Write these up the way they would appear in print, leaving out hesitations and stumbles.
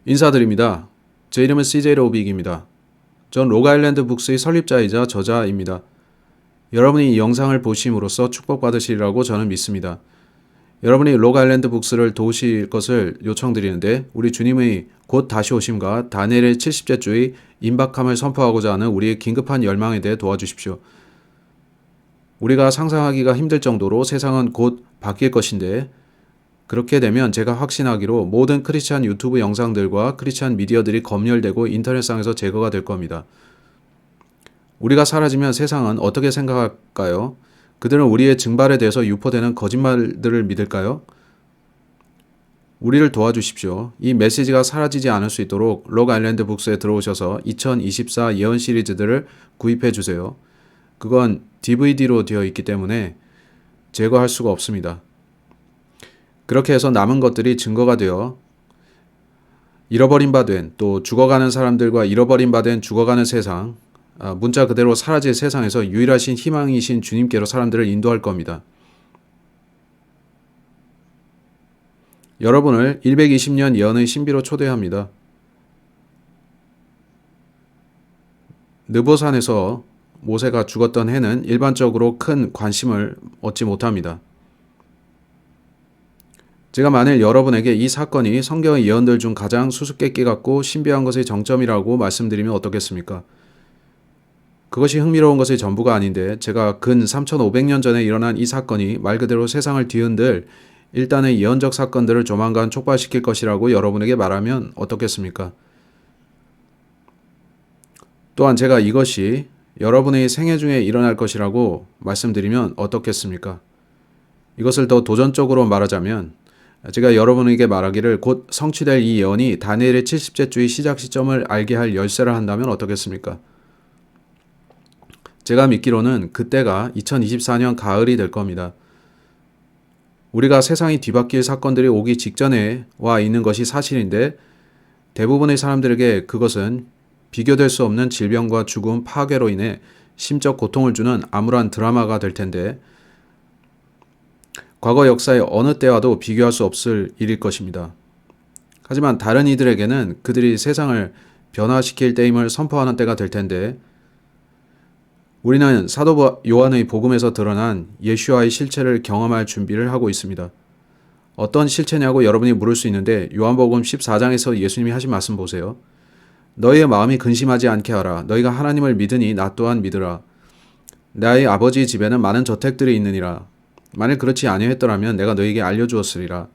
인사드립니다. 제 이름은 CJ 로빅입니다. 전 록아일랜드 북스의 설립자이자 저자입니다. 여러분이 이 영상을 보심으로써 축복받으시리라고 저는 믿습니다. 여러분이 록아일랜드 북스를 도우실 것을 요청드리는데 우리 주님의 곧 다시 오심과 다니엘의 70째 주의 임박함을 선포하고자 하는 우리의 긴급한 열망에 대해 도와주십시오. 우리가 상상하기가 힘들 정도로 세상은 곧 바뀔 것인데 그렇게 되면 제가 확신하기로 모든 크리스찬 유튜브 영상들과 크리스찬 미디어들이 검열되고 인터넷상에서 제거가 될 겁니다. 우리가 사라지면 세상은 어떻게 생각할까요? 그들은 우리의 증발에 대해서 유포되는 거짓말들을 믿을까요? 우리를 도와주십시오. 이 메시지가 사라지지 않을 수 있도록 록아일랜드 북스에 들어오셔서 2024 예언 시리즈들을 구입해 주세요. 그건 DVD로 되어 있기 때문에 제거할 수가 없습니다. 그렇게 해서 남은 것들이 증거가 되어 잃어버린 바 된 또 죽어가는 사람들과 잃어버린 바 된 죽어가는 세상, 문자 그대로 사라질 세상에서 유일하신 희망이신 주님께로 사람들을 인도할 겁니다. 여러분을 120년 예언의 신비로 초대합니다. 느보산에서 모세가 죽었던 해는 일반적으로 큰 관심을 얻지 못합니다. 제가 만일 여러분에게 이 사건이 성경의 예언들 중 가장 수수께끼 같고 신비한 것의 정점이라고 말씀드리면 어떻겠습니까? 그것이 흥미로운 것의 전부가 아닌데 제가 근 3500년 전에 일어난 이 사건이 말 그대로 세상을 뒤흔들 일단의 예언적 사건들을 조만간 촉발시킬 것이라고 여러분에게 말하면 어떻겠습니까? 또한 제가 이것이 여러분의 생애 중에 일어날 것이라고 말씀드리면 어떻겠습니까? 이것을 더 도전적으로 말하자면 제가 여러분에게 말하기를 곧 성취될 이 예언이 다니엘의 70째 주의 시작 시점을 알게 할 열쇠를 한다면 어떻겠습니까? 제가 믿기로는 그때가 2024년 가을이 될 겁니다. 우리가 세상이 뒤바뀔 사건들이 오기 직전에 와 있는 것이 사실인데 대부분의 사람들에게 그것은 비교될 수 없는 질병과 죽음, 파괴로 인해 심적 고통을 주는 암울한 드라마가 될 텐데 과거 역사의 어느 때와도 비교할 수 없을 일일 것입니다. 하지만 다른 이들에게는 그들이 세상을 변화시킬 때임을 선포하는 때가 될 텐데 우리는 사도 요한의 복음에서 드러난 예수와의 실체를 경험할 준비를 하고 있습니다. 어떤 실체냐고 여러분이 물을 수 있는데 요한복음 14장에서 예수님이 하신 말씀 보세요. 너희의 마음이 근심하지 않게 하라. 너희가 하나님을 믿으니 나 또한 믿으라. 나의 아버지의 집에는 많은 저택들이 있느니라. 만일 그렇지 아니했더라면 내가 너희에게 알려주었으리라.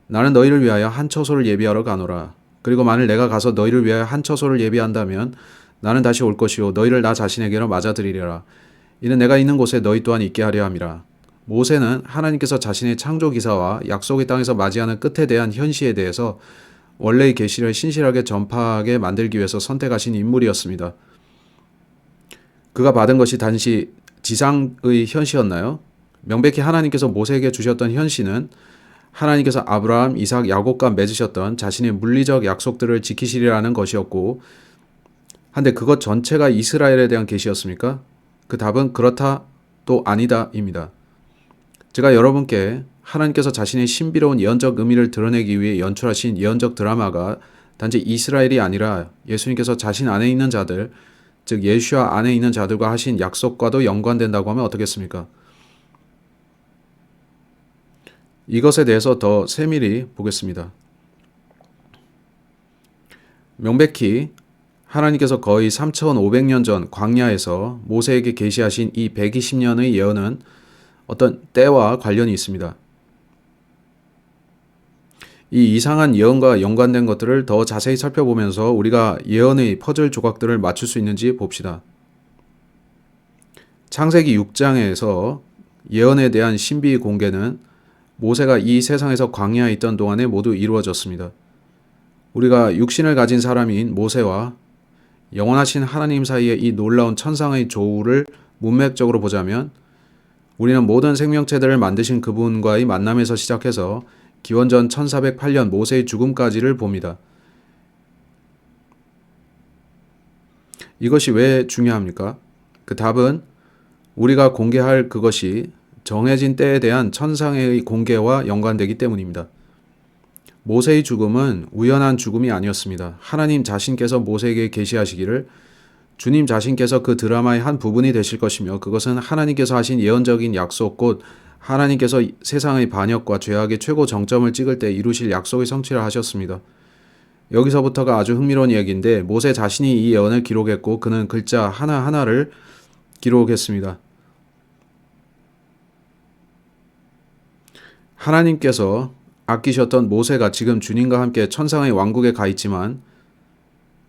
나는 너희를 위하여 한 처소를 예비하러 가노라. 그리고 만일 내가 가서 너희를 위하여 한 처소를 예비한다면 나는 다시 올 것이요 너희를 나 자신에게로 맞아들이리라. 이는 내가 있는 곳에 너희 또한 있게 하려 함이라. 모세는 하나님께서 자신의 창조 기사와 약속의 땅에서 맞이하는 끝에 대한 현시에 대해서 원래의 계시를 신실하게 전파하게 만들기 위해서 선택하신 인물이었습니다. 그가 받은 것이 단지 지상의 현시였나요? 명백히 하나님께서 모세에게 주셨던 현시는 하나님께서 아브라함, 이삭, 야곱과 맺으셨던 자신의 물리적 약속들을 지키시리라는 것이었고 한데 그것 전체가 이스라엘에 대한 계시였습니까? 그 답은 그렇다 또 아니다입니다. 제가 여러분께 하나님께서 자신의 신비로운 예언적 의미를 드러내기 위해 연출하신 예언적 드라마가 단지 이스라엘이 아니라 예수님께서 자신 안에 있는 자들, 즉 예수와 안에 있는 자들과 하신 약속과도 연관된다고 하면 어떻겠습니까? 이것에 대해서 더 세밀히 보겠습니다. 명백히 하나님께서 거의 3500년 전 광야에서 모세에게 계시하신 이 120년의 예언은 어떤 때와 관련이 있습니다. 이 이상한 예언과 연관된 것들을 더 자세히 살펴보면서 우리가 예언의 퍼즐 조각들을 맞출 수 있는지 봅시다. 창세기 6장에서 예언에 대한 신비 공개는 모세가 이 세상에서 광야에 있던 동안에 모두 이루어졌습니다. 우리가 육신을 가진 사람인 모세와 영원하신 하나님 사이의 이 놀라운 천상의 조우를 문맥적으로 보자면 우리는 모든 생명체들을 만드신 그분과의 만남에서 시작해서 기원전 1408년 모세의 죽음까지를 봅니다. 이것이 왜 중요합니까? 그 답은 우리가 공개할 그것이 정해진 때에 대한 천상의 공개와 연관되기 때문입니다. 모세의 죽음은 우연한 죽음이 아니었습니다. 하나님 자신께서 모세에게 계시하시기를 주님 자신께서 그 드라마의 한 부분이 되실 것이며 그것은 하나님께서 하신 예언적인 약속 곧 하나님께서 세상의 반역과 죄악의 최고 정점을 찍을 때 이루실 약속의 성취를 하셨습니다. 여기서부터가 아주 흥미로운 이야기인데 모세 자신이 이 예언을 기록했고 그는 글자 하나하나를 기록했습니다. 하나님께서 아끼셨던 모세가 지금 주님과 함께 천상의 왕국에 가 있지만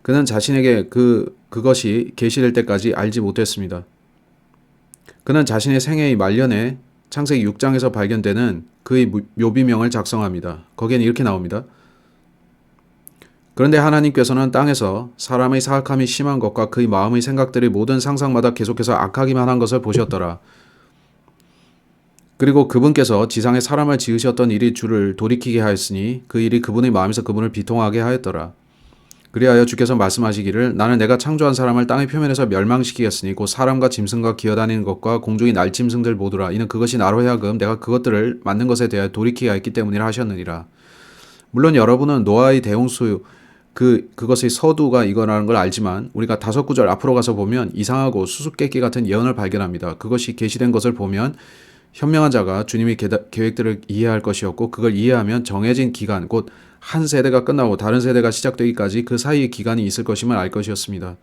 그는 자신에게 그것이 계시될 때까지 알지 못했습니다. 그는 자신의 생애의 말년에 창세기 6장에서 발견되는 그의 묘비명을 작성합니다. 거기에는 이렇게 나옵니다. 그런데 하나님께서는 땅에서 사람의 사악함이 심한 것과 그의 마음의 생각들이 모든 상상마다 계속해서 악하기만 한 것을 보셨더라. 그리고 그분께서 지상에 사람을 지으셨던 일이 주를 돌이키게 하였으니 그 일이 그분의 마음에서 그분을 비통하게 하였더라. 그리하여 주께서 말씀하시기를 나는 내가 창조한 사람을 땅의 표면에서 멸망시키겠으니 곧 사람과 짐승과 기어다니는 것과 공중의 날짐승들 모두라. 이는 그것이 나로 하여금 내가 그것들을 만든 것에 대하여 돌이키게 하였기 때문이라 하셨느니라. 물론 여러분은 노아의 대홍수 그것의 서두가 이거라는 걸 알지만 우리가 5구절 앞으로 가서 보면 이상하고 수수께끼 같은 예언을 발견합니다. 그것이 계시된 것을 보면 현명한 자가 주님의 계획들을 이해할 것이었고 그걸 이해하면 정해진 기간 곧 한 세대가 끝나고 다른 세대가 시작되기까지 그 사이의 기간이 있을 것임을 알 것이었습니다.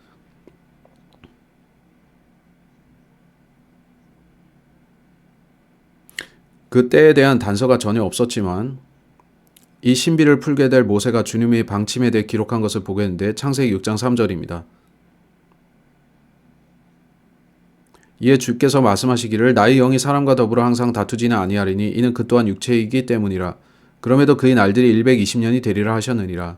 그 때에 대한 단서가 전혀 없었지만 이 신비를 풀게 될 모세가 주님의 방침에 대해 기록한 것을 보게 되는데 창세기 6장 3절입니다. 이에 주께서 말씀하시기를 나의 영이 사람과 더불어 항상 다투지는 아니하리니 이는 그 또한 육체이기 때문이라. 그럼에도 그의 날들이 120년이 되리라 하셨느니라.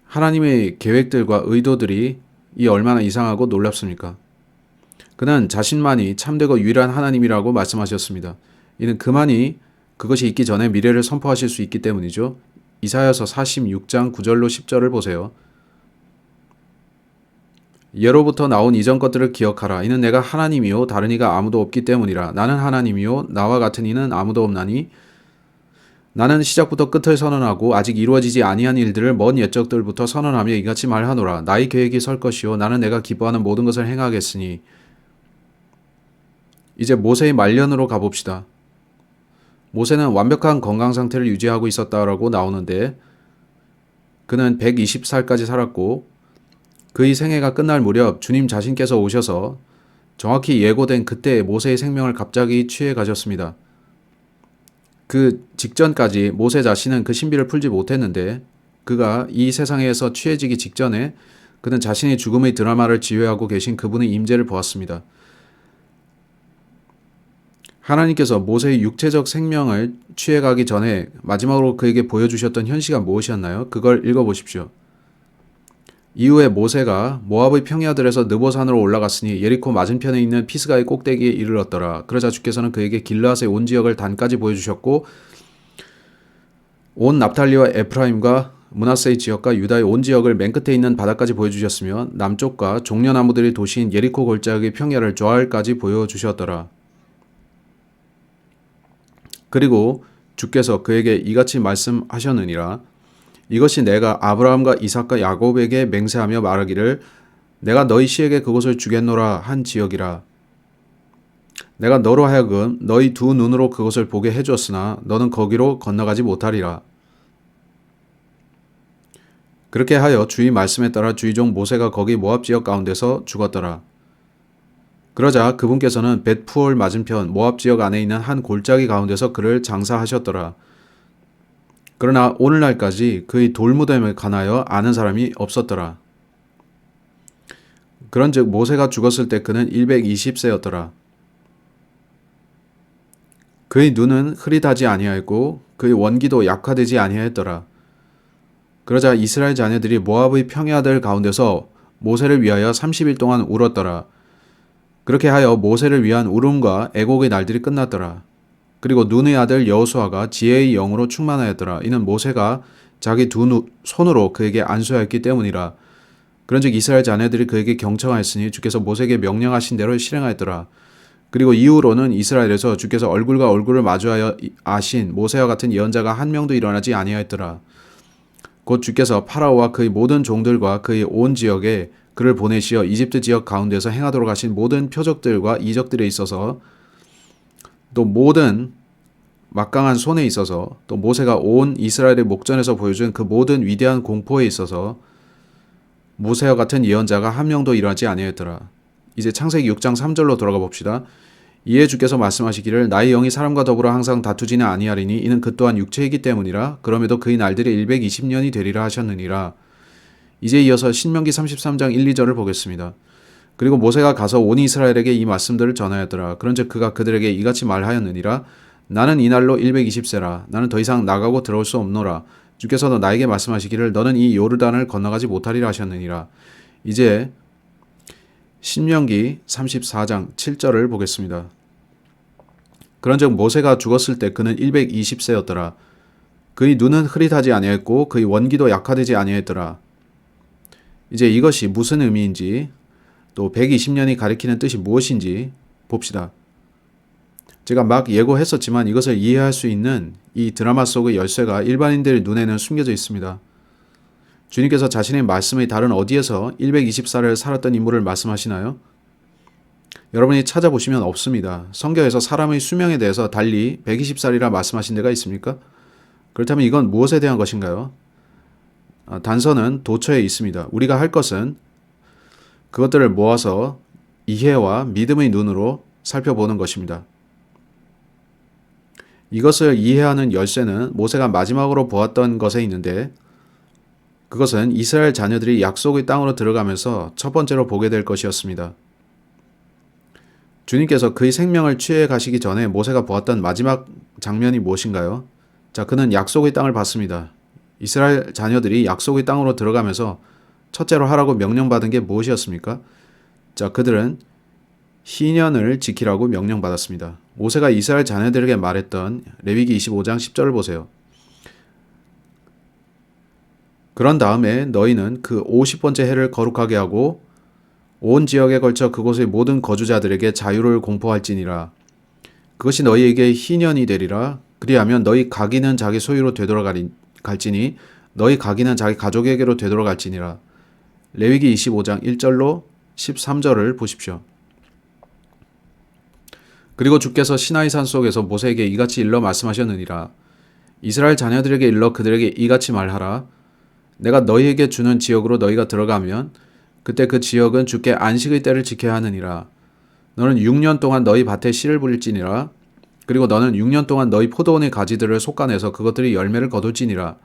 하나님의 계획들과 의도들이 이 얼마나 이상하고 놀랍습니까? 그는 자신만이 참되고 유일한 하나님이라고 말씀하셨습니다. 이는 그것이 있기 전에 미래를 선포하실 수 있기 때문이죠. 이사야서 46장 9절로 10절을 보세요. 예로부터 나온 이전 것들을 기억하라. 이는 내가 하나님이요 다른 이가 아무도 없기 때문이라. 나는 하나님이요 나와 같은 이는 아무도 없나니 나는 시작부터 끝을 선언하고 아직 이루어지지 아니한 일들을 먼 옛적들부터 선언하며 이같이 말하노라. 나의 계획이 설 것이요 나는 내가 기뻐하는 모든 것을 행하겠으니. 이제 모세의 말년으로 가봅시다. 모세는 완벽한 건강 상태를 유지하고 있었다라고 나오는데 그는 120살까지 살았고 그의 생애가 끝날 무렵 주님 자신께서 오셔서 정확히 예고된 그때 모세의 생명을 갑자기 취해 가셨습니다. 그 직전까지 모세 자신은 그 신비를 풀지 못했는데 그가 이 세상에서 취해지기 직전에 그는 자신의 죽음의 드라마를 지휘하고 계신 그분의 임재를 보았습니다. 하나님께서 모세의 육체적 생명을 취해가기 전에 마지막으로 그에게 보여주셨던 현시가 무엇이었나요? 그걸 읽어보십시오. 이후에 모세가 모압의 평야들에서 느보산으로 올라갔으니 예리코 맞은편에 있는 피스가의 꼭대기에 이르렀더라. 그러자 주께서는 그에게 길르앗의 온 지역을 단까지 보여주셨고 온 납탈리와 에프라임과 므낫세의 지역과 유다의 온 지역을 맨 끝에 있는 바다까지 보여주셨으며 남쪽과 종려나무들이 도시인 예리코 골짜기 평야를 조알까지 보여주셨더라. 그리고 주께서 그에게 이같이 말씀하셨느니라. 이것이 내가 아브라함과 이삭과 야곱에게 맹세하며 말하기를 내가 너희 씨에게 그곳을 주겠노라 한 지역이라. 내가 너로 하여금 너희 두 눈으로 그것을 보게 해주었으나 너는 거기로 건너가지 못하리라. 그렇게 하여 주의 말씀에 따라 주의 종 모세가 거기 모압 지역 가운데서 죽었더라. 그러자 그분께서는 벳푸올 맞은편 모압 지역 안에 있는 한 골짜기 가운데서 그를 장사하셨더라. 그러나 오늘날까지 그의 돌무덤에 관하여 아는 사람이 없었더라. 그런즉 모세가 죽었을 때 그는 120세였더라. 그의 눈은 흐릿하지 아니하였고 그의 원기도 약화되지 아니하였더라. 그러자 이스라엘 자녀들이 모압의 평야들 가운데서 모세를 위하여 30일 동안 울었더라. 그렇게 하여 모세를 위한 울음과 애곡의 날들이 끝났더라. 그리고 눈의 아들 여호수아가 지혜의 영으로 충만하였더라. 이는 모세가 자기 두 손으로 그에게 안수하였기 때문이라. 그런즉 이스라엘 자녀들이 그에게 경청하였으니 주께서 모세에게 명령하신 대로 실행하였더라. 그리고 이후로는 이스라엘에서 주께서 얼굴과 얼굴을 마주하여 아신 모세와 같은 예언자가 한 명도 일어나지 아니하였더라. 곧 주께서 파라오와 그의 모든 종들과 그의 온 지역에 그를 보내시어 이집트 지역 가운데서 행하도록 하신 모든 표적들과 이적들에 있어서 또 모든 막강한 손에 있어서 또 모세가 온 이스라엘의 목전에서 보여준 그 모든 위대한 공포에 있어서 모세와 같은 예언자가 한 명도 일어나지 아니하였더라. 이제 창세기 6장 3절로 돌아가 봅시다. 이에 주께서 말씀하시기를 나의 영이 사람과 더불어 항상 다투지는 아니하리니 이는 그 또한 육체이기 때문이라. 그럼에도 그의 날들이 120년이 되리라 하셨느니라. 이제 이어서 신명기 33장 1, 2절을 보겠습니다. 그리고 모세가 가서 온 이스라엘에게 이 말씀들을 전하였더라. 그런즉 그가 그들에게 이같이 말하였느니라. 나는 이날로 120세라. 나는 더 이상 나가고 들어올 수 없노라. 주께서도 나에게 말씀하시기를 너는 이 요르단을 건너가지 못하리라 하셨느니라. 이제 신명기 34장 7절을 보겠습니다. 그런즉 모세가 죽었을 때 그는 120세였더라. 그의 눈은 흐릿하지 아니했고 그의 원기도 약화되지 아니했더라. 이제 이것이 무슨 의미인지 또 120년이 가리키는 뜻이 무엇인지 봅시다. 제가 막 예고했었지만 이것을 이해할 수 있는 이 드라마 속의 열쇠가 일반인들의 눈에는 숨겨져 있습니다. 주님께서 자신의 말씀의 다른 어디에서 120살을 살았던 인물을 말씀하시나요? 여러분이 찾아보시면 없습니다. 성경에서 사람의 수명에 대해서 달리 120살이라 말씀하신 데가 있습니까? 그렇다면 이건 무엇에 대한 것인가요? 단서는 도처에 있습니다. 우리가 할 것은 그것들을 모아서 이해와 믿음의 눈으로 살펴보는 것입니다. 이것을 이해하는 열쇠는 모세가 마지막으로 보았던 것에 있는데 그것은 이스라엘 자녀들이 약속의 땅으로 들어가면서 첫 번째로 보게 될 것이었습니다. 주님께서 그의 생명을 취해 가시기 전에 모세가 보았던 마지막 장면이 무엇인가요? 자, 그는 약속의 땅을 봤습니다. 이스라엘 자녀들이 약속의 땅으로 들어가면서 첫째로 하라고 명령받은 게 무엇이었습니까? 자, 그들은 희년을 지키라고 명령받았습니다. 모세가 이스라엘 자녀들에게 말했던 레위기 25장 10절을 보세요. 그런 다음에 너희는 그 50번째 해를 거룩하게 하고 온 지역에 걸쳐 그곳의 모든 거주자들에게 자유를 공포할지니라. 그것이 너희에게 희년이 되리라. 그리하면 너희 각인은 자기 소유로 되돌아갈지니 너희 각인은 자기 가족에게로 되돌아갈지니라. 레위기 25장 1절로 13절을 보십시오. 그리고 주께서 시나이산 속에서 모세에게 이같이 일러 말씀하셨느니라. 이스라엘 자녀들에게 일러 그들에게 이같이 말하라. 내가 너희에게 주는 지역으로 너희가 들어가면 그때 그 지역은 주께 안식의 때를 지켜야 하느니라. 너는 6년 동안 너희 밭에 씨를 뿌릴지니라. 그리고 너는 6년 동안 너희 포도원의 가지들을 솎아내서 그것들이 열매를 거둘지니라.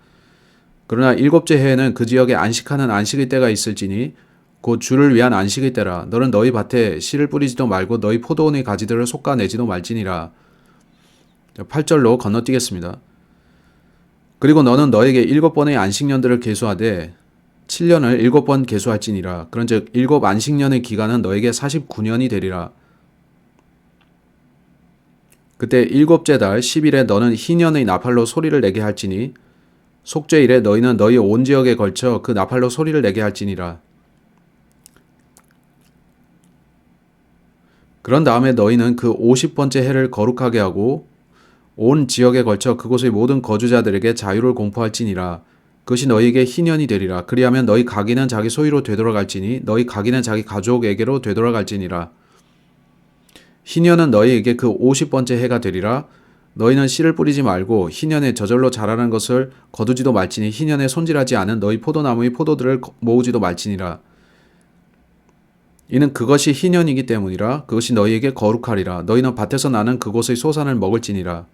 그러나 7째 해에는 그 지역에 안식하는 안식의 때가 있을지니 곧 주를 위한 안식의 때라. 너는 너희 밭에 씨를 뿌리지도 말고 너희 포도원의 가지들을 솎아내지도 말지니라. 8절로 건너뛰겠습니다. 그리고 너는 너에게 7번의 안식년들을 계수하되 7년을 7번 계수할지니라. 그런즉 7 안식년의 기간은 너에게 49년이 되리라. 그때 7째 달 10일에 너는 희년의 나팔로 소리를 내게 할지니 속죄일에 너희는 너희 온 지역에 걸쳐 그 나팔로 소리를 내게 할지니라. 그런 다음에 너희는 그 50번째 해를 거룩하게 하고 온 지역에 걸쳐 그곳의 모든 거주자들에게 자유를 공포할지니라. 그것이 너희에게 희년이 되리라. 그리하면 너희 각인은 자기 소유로 되돌아갈지니 너희 각인은 자기 가족에게로 되돌아갈지니라. 희년은 너희에게 그 50번째 해가 되리라. 너희는 씨를 뿌리지 말고 희년에 저절로 자라는 것을 거두지도 말지니 희년에 손질하지 않은 너희 포도나무의 포도들을 모으지도 말지니라. 이는 그것이 희년이기 때문이라. 그것이 너희에게 거룩하리라. 너희는 밭에서 나는 그곳의 소산을 먹을지니라.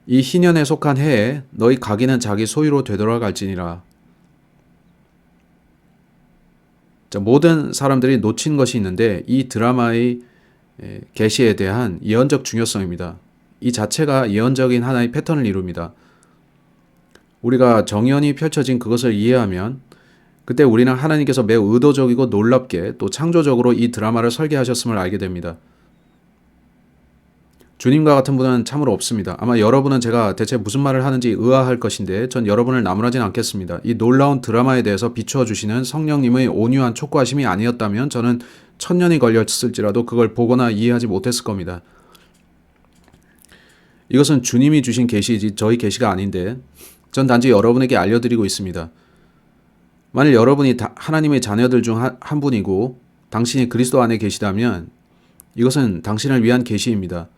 이 희년에 속한 해에 너희 각인은 자기 소유로 되돌아갈지니라. 자, 모든 사람들이 놓친 것이 있는데 이 드라마의 계시에 대한 예언적 중요성입니다. 이 자체가 예언적인 하나의 패턴을 이룹니다. 우리가 정연히 펼쳐진 그것을 이해하면 그때 우리는 하나님께서 매우 의도적이고 놀랍게 또 창조적으로 이 드라마를 설계하셨음을 알게 됩니다. 주님과 같은 분은 참으로 없습니다. 아마 여러분은 제가 대체 무슨 말을 하는지 의아할 것인데 전 여러분을 나무라진 않겠습니다. 이 놀라운 드라마에 대해서 비추어 주시는 성령님의 온유한 촉구하심이 아니었다면 저는 1000년이 걸렸을지라도 그걸 보거나 이해하지 못했을 겁니다. 이것은 주님이 주신 계시이지 저희 계시가 아닌데 전 단지 여러분에게 알려드리고 있습니다. 만일 여러분이 하나님의 자녀들 중 한 분이고 당신이 그리스도 안에 계시다면 이것은 당신을 위한 계시입니다.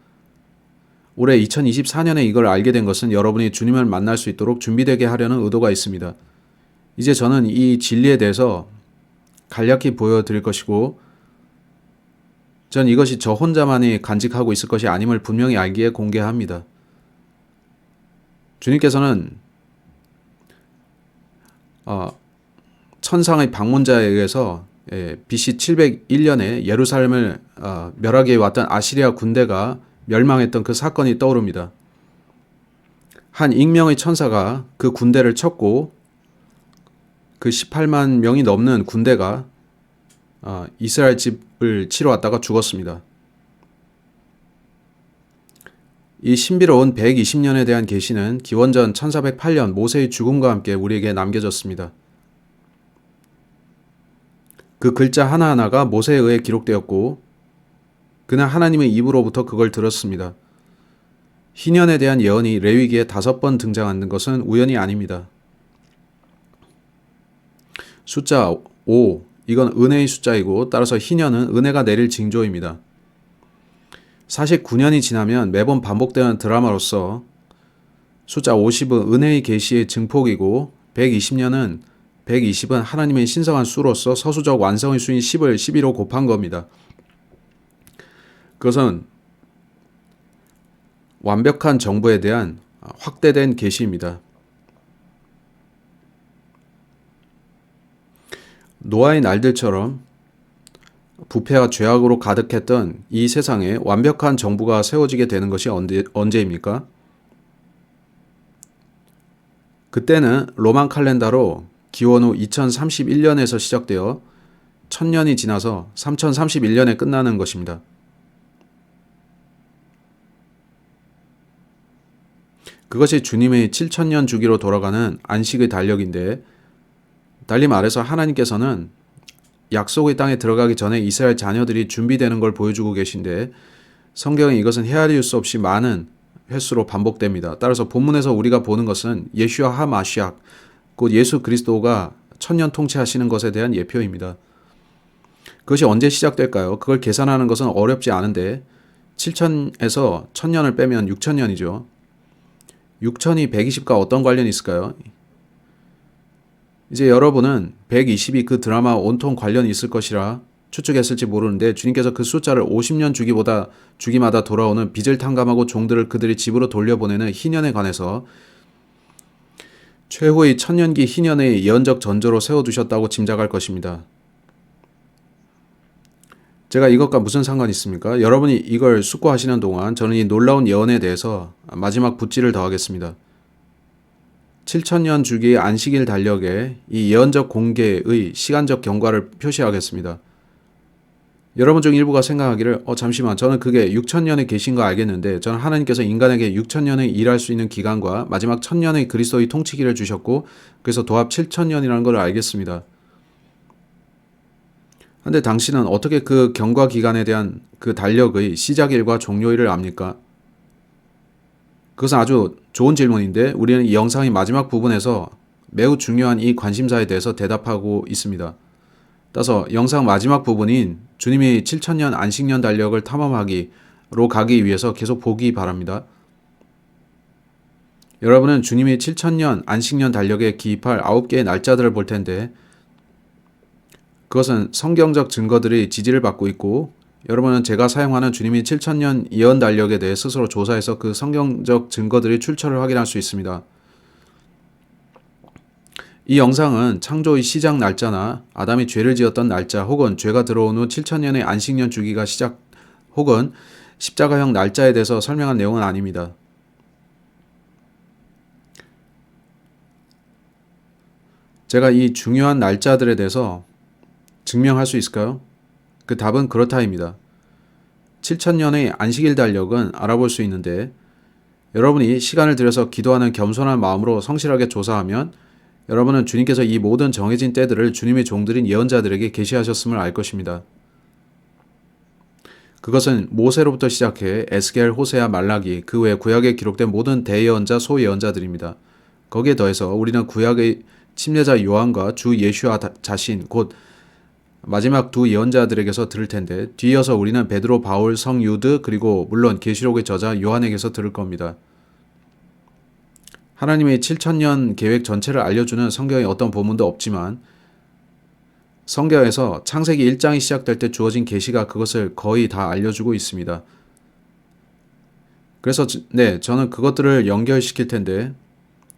올해 2024년에 이걸 알게 된 것은 여러분이 주님을 만날 수 있도록 준비되게 하려는 의도가 있습니다. 이제 저는 이 진리에 대해서 간략히 보여드릴 것이고 전 이것이 저 혼자만이 간직하고 있을 것이 아님을 분명히 알기에 공개합니다. 주님께서는 천상의 방문자에 의해서 BC 701년에 예루살렘을 멸하기 위해 왔던 아시리아 군대가 멸망했던 그 사건이 떠오릅니다. 한 익명의 천사가 그 군대를 쳤고 그 18만 명이 넘는 군대가 이스라엘 집을 치러 왔다가 죽었습니다. 이 신비로운 120년에 대한 계시는 기원전 1408년 모세의 죽음과 함께 우리에게 남겨졌습니다. 그 글자 하나하나가 모세에 의해 기록되었고 그는 하나님의 입으로부터 그걸 들었습니다. 희년에 대한 예언이 레위기에 5번 등장하는 것은 우연이 아닙니다. 숫자 5, 이건 은혜의 숫자이고 따라서 희년은 은혜가 내릴 징조입니다. 49년이 지나면 매번 반복되는 드라마로서 숫자 50은 은혜의 계시의 증폭이고 120은 하나님의 신성한 수로서 서수적 완성의 수인 10을 12로 곱한 겁니다. 그것은 완벽한 정보에 대한 확대된 계시입니다. 노아의 날들처럼 부패와 죄악으로 가득했던 이 세상에 완벽한 정부가 세워지게 되는 것이 언제입니까? 그때는 로만 칼렌다로 기원 후 2031년에서 시작되어 1000년이 지나서 3031년에 끝나는 것입니다. 그것이 주님의 7000년 주기로 돌아가는 안식의 달력인데 달리 말해서 하나님께서는 약속의 땅에 들어가기 전에 이스라엘 자녀들이 준비되는 걸 보여주고 계신데 성경에 이것은 헤아릴 수 없이 많은 횟수로 반복됩니다. 따라서 본문에서 우리가 보는 것은 예슈아 하마시악 곧 예수 그리스도가 1000년 통치하시는 것에 대한 예표입니다. 그것이 언제 시작될까요? 그걸 계산하는 것은 어렵지 않은데 7000에서 1000년을 빼면 6000년이죠. 6000이 120과 어떤 관련이 있을까요? 이제 여러분은 120이 그 드라마와 온통 관련이 있을 것이라 추측했을지 모르는데 주님께서 그 숫자를 50년 주기마다 돌아오는 빚을 탕감하고 종들을 그들의 집으로 돌려보내는 희년에 관해서 최후의 천년기 희년의 예언적 전조로 세워두셨다고 짐작할 것입니다. 제가 이것과 무슨 상관이 있습니까? 여러분이 이걸 숙고하시는 동안 저는 이 놀라운 예언에 대해서 마지막 붓질을 더하겠습니다. 7000년 주기의 안식일 달력에 이 예언적 공개의 시간적 경과를 표시하겠습니다. 여러분 중 일부가 생각하기를 잠시만 저는 그게 6000년에 계신 거 알겠는데 저는 하나님께서 인간에게 6000년의 일할 수 있는 기간과 마지막 1000년의 그리스도의 통치기를 주셨고 그래서 도합 7000년이라는 걸 알겠습니다. 그런데 당신은 어떻게 그 경과 기간에 대한 그 달력의 시작일과 종료일을 압니까? 그것은 아주 좋은 질문인데 우리는 이 영상의 마지막 부분에서 매우 중요한 이 관심사에 대해서 대답하고 있습니다. 따라서 영상 마지막 부분인 주님이 7000년 안식년 달력을 탐험하기로 가기 위해서 계속 보기 바랍니다. 여러분은 주님이 7000년 안식년 달력에 기입할 9개의 날짜들을 볼 텐데 그것은 성경적 증거들이 지지를 받고 있고 여러분은 제가 사용하는 주님이 7000년 예언 달력에 대해 스스로 조사해서 그 성경적 증거들의 출처를 확인할 수 있습니다. 이 영상은 창조의 시작 날짜나 아담이 죄를 지었던 날짜 혹은 죄가 들어온 후 7000년의 안식년 주기가 시작 혹은 십자가형 날짜에 대해서 설명한 내용은 아닙니다. 제가 이 중요한 날짜들에 대해서 증명할 수 있을까요? 그 답은 그렇다입니다. 7000년의 안식일 달력은 알아볼 수 있는데 여러분이 시간을 들여서 기도하는 겸손한 마음으로 성실하게 조사하면 여러분은 주님께서 이 모든 정해진 때들을 주님의 종들인 예언자들에게 계시하셨음을 알 것입니다. 그것은 모세로부터 시작해 에스겔, 호세아, 말라기, 그 외 구약에 기록된 모든 대예언자, 소예언자들입니다. 거기에 더해서 우리는 구약의 침례자 요한과 주 예수와 자신 곧 마지막 두 예언자들에게서 들을 텐데 뒤이어서 우리는 베드로, 바울, 성 유드 그리고 물론 계시록의 저자 요한에게서 들을 겁니다. 하나님의 7천년 계획 전체를 알려주는 성경의 어떤 본문도 없지만 성경에서 창세기 1장이 시작될 때 주어진 계시가 그것을 거의 다 알려주고 있습니다. 그래서 저는 그것들을 연결시킬 텐데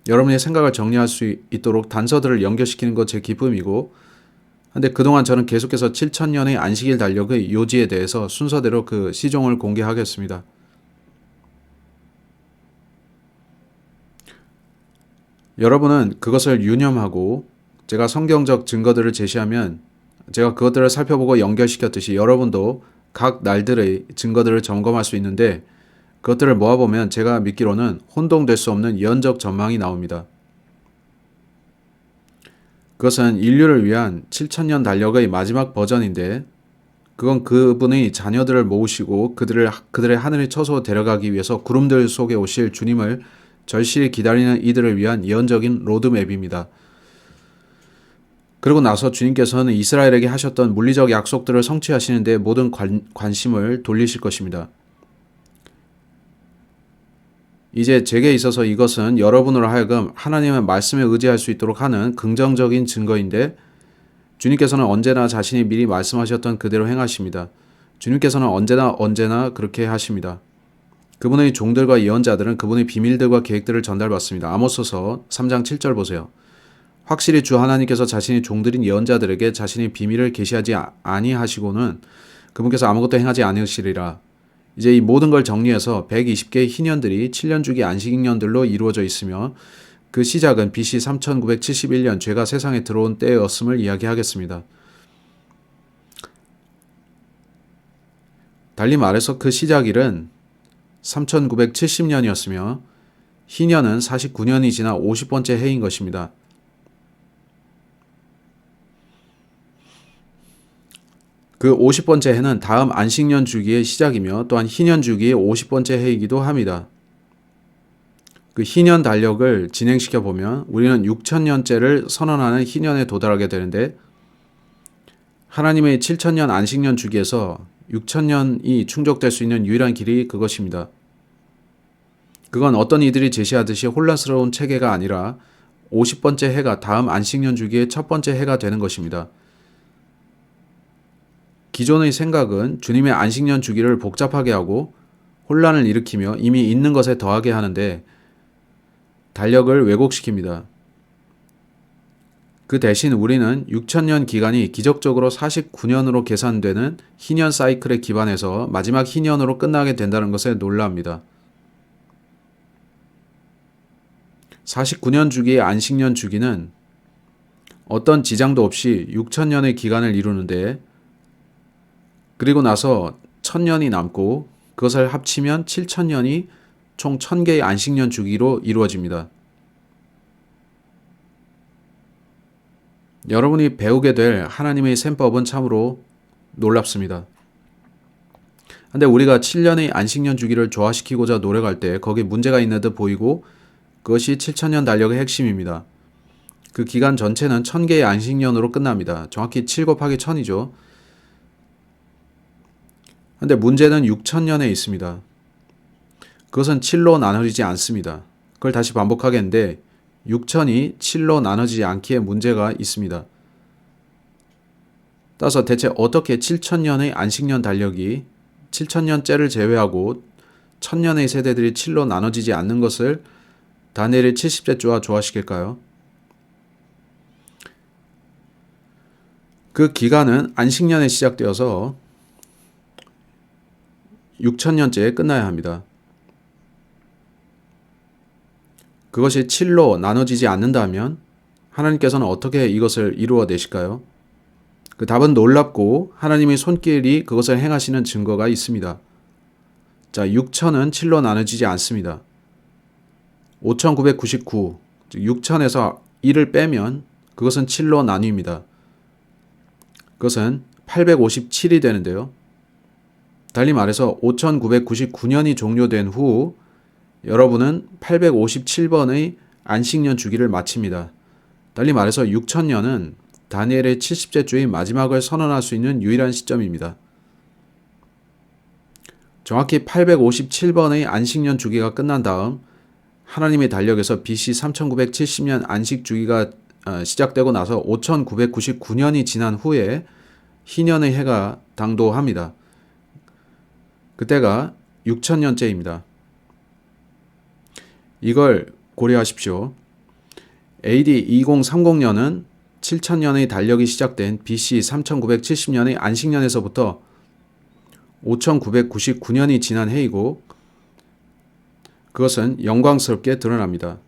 여러분의 생각을 정리할 수 있도록 단서들을 연결시키는 것 제 기쁨이고, 근데 그동안 저는 계속해서 7천년의 안식일 달력의 요지에 대해서 순서대로 그 시종을 공개하겠습니다. 여러분은 그것을 유념하고 제가 성경적 증거들을 제시하면 제가 그것들을 살펴보고 연결시켰듯이 여러분도 각 날들의 증거들을 점검할 수 있는데 그것들을 모아보면 제가 믿기로는 혼동될 수 없는 예언적 전망이 나옵니다. 그것은 인류를 위한 7천년 달력의 마지막 버전인데 그건 그분의 자녀들을 모으시고 그들의 하늘의 처소로 데려가기 위해서 구름들 속에 오실 주님을 절실히 기다리는 이들을 위한 예언적인 로드맵입니다. 그러고 나서 주님께서는 이스라엘에게 하셨던 물리적 약속들을 성취하시는 데 모든 관심을 돌리실 것입니다. 이제 제게 있어서 이것은 여러분으로 하여금 하나님의 말씀에 의지할 수 있도록 하는 긍정적인 증거인데 주님께서는 언제나 자신이 미리 말씀하셨던 그대로 행하십니다. 주님께서는 언제나 그렇게 하십니다. 그분의 종들과 예언자들은 그분의 비밀들과 계획들을 전달받습니다. 아모스서 3장 7절 보세요. 확실히 주 하나님께서 자신의 종들인 예언자들에게 자신의 비밀을 계시하지 아니하시고는 그분께서 아무것도 행하지 않으시리라. 이제 이 모든 걸 정리해서 120개의 희년들이 7년 주기 안식년들로 이루어져 있으며 그 시작은 BC 3971년 죄가 세상에 들어온 때였음을 이야기하겠습니다. 달리 말해서 그 시작일은 3970년이었으며 희년은 49년이 지나 50번째 해인 것입니다. 그 50번째 해는 다음 안식년 주기의 시작이며 또한 희년 주기의 50번째 해이기도 합니다. 그 희년 달력을 진행시켜 보면 우리는 6천년째를 선언하는 희년에 도달하게 되는데 하나님의 7천년 안식년 주기에서 6천년이 충족될 수 있는 유일한 길이 그것입니다. 그건 어떤 이들이 제시하듯이 혼란스러운 체계가 아니라 50번째 해가 다음 안식년 주기의 첫 번째 해가 되는 것입니다. 기존의 생각은 주님의 안식년 주기를 복잡하게 하고 혼란을 일으키며 이미 있는 것에 더하게 하는데 달력을 왜곡시킵니다. 그 대신 우리는 6천년 기간이 기적적으로 49년으로 계산되는 희년 사이클에 기반해서 마지막 희년으로 끝나게 된다는 것에 놀랍니다. 49년 주기의 안식년 주기는 어떤 지장도 없이 6천년의 기간을 이루는데 그리고 나서 1000년이 남고 그것을 합치면 7000년이 총 1000개의 안식년 주기로 이루어집니다. 여러분이 배우게 될 하나님의 셈법은 참으로 놀랍습니다. 근데 우리가 7년의 안식년 주기를 조화시키고자 노력할 때 거기에 문제가 있는 듯 보이고 그것이 7000년 달력의 핵심입니다. 그 기간 전체는 1000개의 안식년으로 끝납니다. 정확히 7 곱하기 1000이죠. 근데 문제는 6000년에 있습니다. 그것은 7로 나눠지지 않습니다. 그걸 다시 반복하겠는데 6000이 7로 나눠지지 않기에 문제가 있습니다. 따라서 대체 어떻게 7000년의 안식년 달력이 7000년째를 제외하고 1000년의 세대들이 7로 나눠지지 않는 것을 다니엘의 70째 주와 조화시킬까요? 그 기간은 안식년에 시작되어서 6000년째에 끝나야 합니다. 그것이 7로 나눠지지 않는다면 하나님께서는 어떻게 이것을 이루어내실까요? 그 답은 놀랍고 하나님의 손길이 그것을 행하시는 증거가 있습니다. 자, 6000은 7로 나눠지지 않습니다. 5999, 즉 6000에서 1을 빼면 그것은 7로 나뉩니다. 그것은 857이 되는데요. 달리 말해서 5999년이 종료된 후 여러분은 857번의 안식년 주기를 마칩니다. 달리 말해서 6000년은 다니엘의 70째 주의 마지막을 선언할 수 있는 유일한 시점입니다. 정확히 857번의 안식년 주기가 끝난 다음 하나님의 달력에서 BC 3970년 안식 주기가 시작되고 나서 5999년이 지난 후에 희년의 해가 당도합니다. 그때가 6000년째입니다. 이걸 고려하십시오. AD 2030년은 7000년의 달력이 시작된 BC 3970년의 안식년에서부터 5999년이 지난 해이고 그것은 영광스럽게 드러납니다.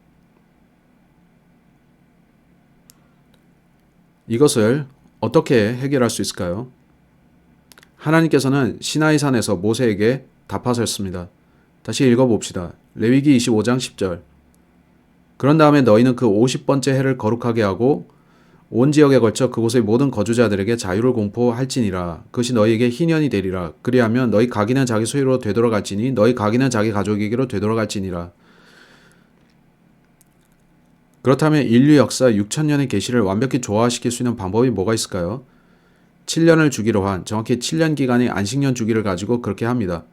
이것을 어떻게 해결할 수 있을까요? 하나님께서는 시나이산에서 모세에게 답하셨습니다. 다시 읽어봅시다. 레위기 25장 10절. 그런 다음에 너희는 그 50번째 해를 거룩하게 하고 온 지역에 걸쳐 그곳의 모든 거주자들에게 자유를 공포할지니라. 그것이 너희에게 희년이 되리라. 그리하면 너희 각인은 자기 소유로 되돌아갈지니 너희 각인은 자기 가족에게로 되돌아갈지니라. 그렇다면 인류 역사 6000년의 계시를 완벽히 조화시킬 수 있는 방법이 뭐가 있을까요? 7년을 주기로 한 정확히 7년 기간의 안식년 주기를 가지고 그렇게 합니다.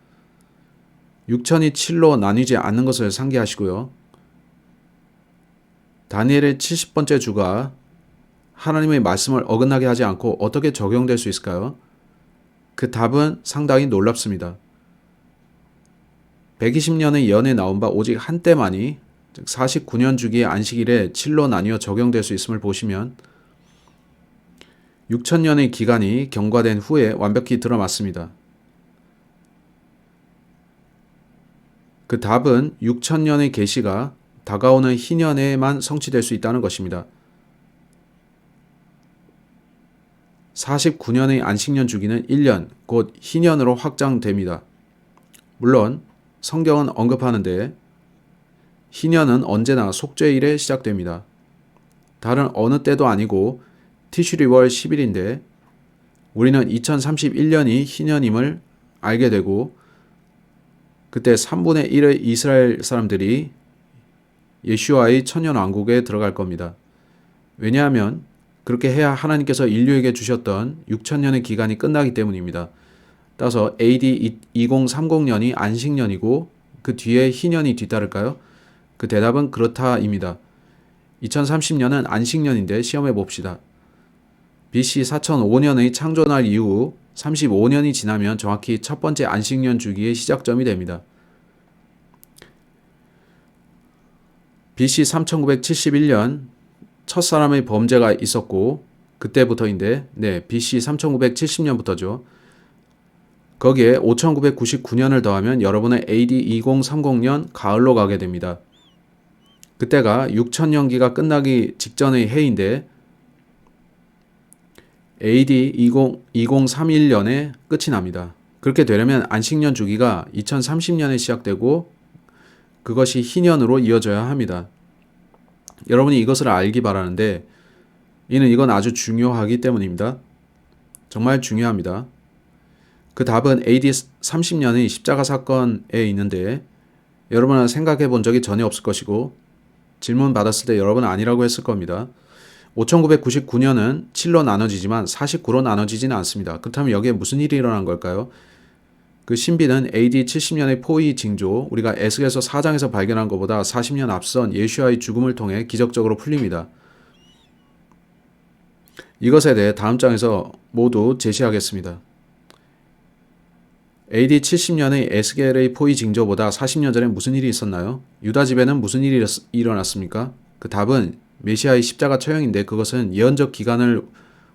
6000이 7로 나뉘지 않는 것을 상기하시고요. 다니엘의 70번째 주가 하나님의 말씀을 어긋나게 하지 않고 어떻게 적용될 수 있을까요? 그 답은 상당히 놀랍습니다. 120년의 예언에 나온 바 오직 한때만이 즉 49년 주기의 안식일에 7로 나뉘어 적용될 수 있음을 보시면 6000년의 기간이 경과된 후에 완벽히 드러났습니다. 그 답은 6000년의 계시가 다가오는 희년에만 성취될 수 있다는 것입니다. 49년의 안식년 주기는 1년, 곧 희년으로 확장됩니다. 물론 성경은 언급하는데 희년은 언제나 속죄일에 시작됩니다. 다른 어느 때도 아니고 티슈리월 10일인데 우리는 2031년이 희년임을 알게 되고 그때 3분의 1의 이스라엘 사람들이 예슈아의 천년왕국에 들어갈 겁니다. 왜냐하면 그렇게 해야 하나님께서 인류에게 주셨던 6000년의 기간이 끝나기 때문입니다. 따라서 AD 2030년이 안식년이고 그 뒤에 희년이 뒤따를까요? 그 대답은 그렇다입니다. 2030년은 안식년인데 시험해 봅시다. BC 4005년의 창조날 이후 35년이 지나면 정확히 첫 번째 안식년 주기의 시작점이 됩니다. BC 3971년 첫 사람의 범죄가 있었고 그때부터인데 BC 3970년부터죠. 거기에 5999년을 더하면 여러분의 AD 2030년 가을로 가게 됩니다. 그때가 6000년기가 끝나기 직전의 해인데 AD 2031년에 끝이 납니다. 그렇게 되려면 안식년 주기가 2030년에 시작되고 그것이 희년으로 이어져야 합니다. 여러분이 이것을 알기 바라는데 이건 아주 중요하기 때문입니다. 정말 중요합니다. 그 답은 AD 30년의 십자가 사건에 있는데 여러분은 생각해 본 적이 전혀 없을 것이고 질문 받았을 때 여러분은 아니라고 했을 겁니다. 5999년은 7로 나눠지지만 49로 나눠지지는 않습니다. 그렇다면 여기에 무슨 일이 일어난 걸까요? 그 신비는 AD 70년의 포위 징조, 우리가 에스겔서 4장에서 발견한 것보다 40년 앞선 예슈아의 죽음을 통해 기적적으로 풀립니다. 이것에 대해 다음 장에서 모두 제시하겠습니다. AD 70년의 에스겔의 포위 징조보다 40년 전에 무슨 일이 있었나요? 유다 집에는 무슨 일이 일어났습니까? 그 답은 메시아의 십자가 처형인데 그것은 예언적 기간을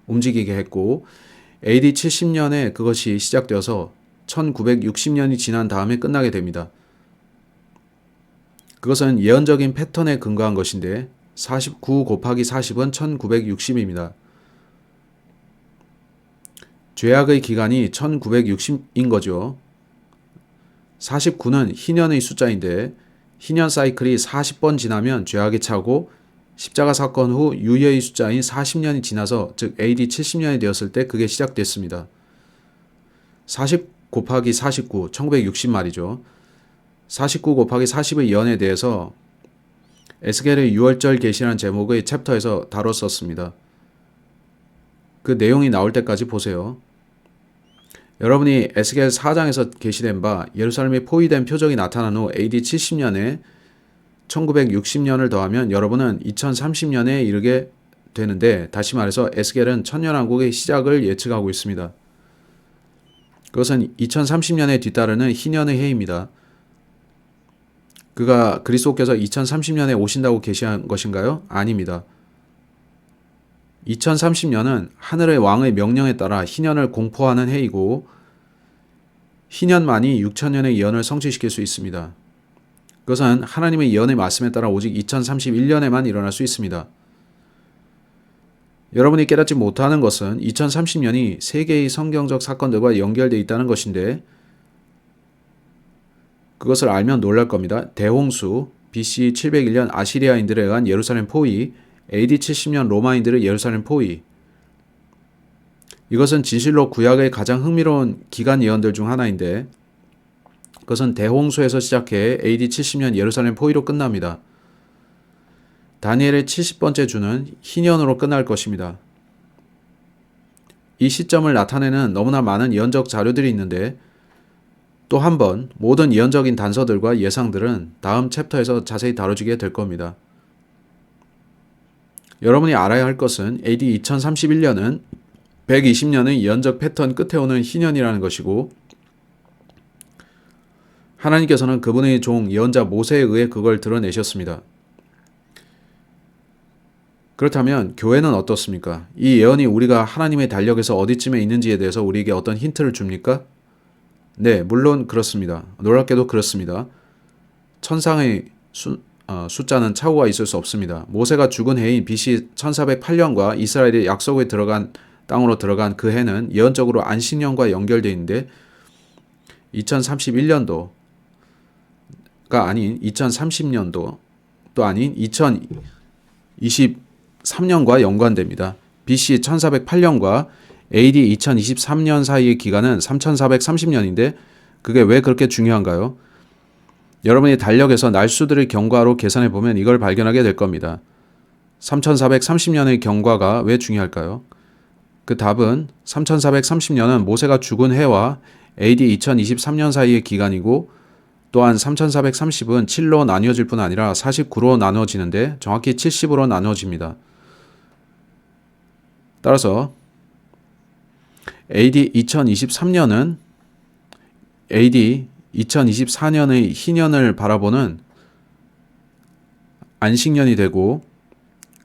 움직이게 했고 AD 70년에 그것이 시작되어서 1960년이 지난 다음에 끝나게 됩니다. 그것은 예언적인 패턴에 근거한 것인데 49 곱하기 40은 1960입니다. 죄악의 기간이 1960인 거죠. 49는 희년의 숫자인데 희년 사이클이 40번 지나면 죄악이 차고 십자가 사건 후 유예의 숫자인 40년이 지나서 즉 AD 70년이 되었을 때 그게 시작됐습니다. 곱하기 49, 1960 말이죠. 49 곱하기 40의 예언에 대해서 에스겔의 6월절 계시라는 제목의 챕터에서 다뤘었습니다. 그 내용이 나올 때까지 보세요. 여러분이 에스겔 4장에서 계시된 바 예루살렘이 포위된 표적이 나타난 후 AD 70년에 1960년을 더하면 여러분은 2030년에 이르게 되는데, 다시 말해서 에스겔은 천년왕국의 시작을 예측하고 있습니다. 그것은 2030년에 뒤따르는 희년의 해입니다. 그가 그리스도께서 2030년에 오신다고 계시한 것인가요? 아닙니다. 2030년은 하늘의 왕의 명령에 따라 희년을 공포하는 해이고, 희년만이 6천년의 예언을 성취시킬 수 있습니다. 그것은 하나님의 예언의 말씀에 따라 오직 2031년에만 일어날 수 있습니다. 여러분이 깨닫지 못하는 것은 2030년이 세계의 성경적 사건들과 연결되어 있다는 것인데, 그것을 알면 놀랄 겁니다. 대홍수, BC 701년 아시리아인들에 의한 예루살렘 포위, AD 70년 로마인들의 예루살렘 포위. 이것은 진실로 구약의 가장 흥미로운 기간 예언들 중 하나인데, 그것은 대홍수에서 시작해 AD 70년 예루살렘 포위로 끝납니다. 다니엘의 70번째 주는 희년으로 끝날 것입니다. 이 시점을 나타내는 너무나 많은 예언적 자료들이 있는데, 또 한 번 모든 예언적인 단서들과 예상들은 다음 챕터에서 자세히 다뤄지게 될 겁니다. 여러분이 알아야 할 것은 AD 2031년은 120년의 예언적 패턴 끝에 오는 희년이라는 것이고, 하나님께서는 그분의 종 예언자 모세에 의해 그걸 드러내셨습니다. 그렇다면 교회는 어떻습니까? 이 예언이 우리가 하나님의 달력에서 어디쯤에 있는지에 대해서 우리에게 어떤 힌트를 줍니까? 네, 물론 그렇습니다. 놀랍게도 그렇습니다. 천상의 숫자는 착오가 있을 수 없습니다. 모세가 죽은 해인 BC 1408년과 이스라엘이 약속에 들어간 땅으로 들어간 그 해는 예언적으로 안식년과 연결되어 있는데, 2031년도가 아닌 2030년도 또 아닌 2023년과 연관됩니다. BC 1408년과 AD 2023년 사이의 기간은 3430년인데 그게 왜 그렇게 중요한가요? 여러분이 달력에서 날수들의 경과로 계산해 보면 이걸 발견하게 될 겁니다. 3430년의 경과가 왜 중요할까요? 그 답은 3430년은 모세가 죽은 해와 AD 2023년 사이의 기간이고, 또한 3430은 7로 나뉘어질 뿐 아니라 49로 나눠지는데 정확히 70으로 나눠집니다. 따라서 AD 2023년은 AD 2024년의 희년을 바라보는 안식년이 되고,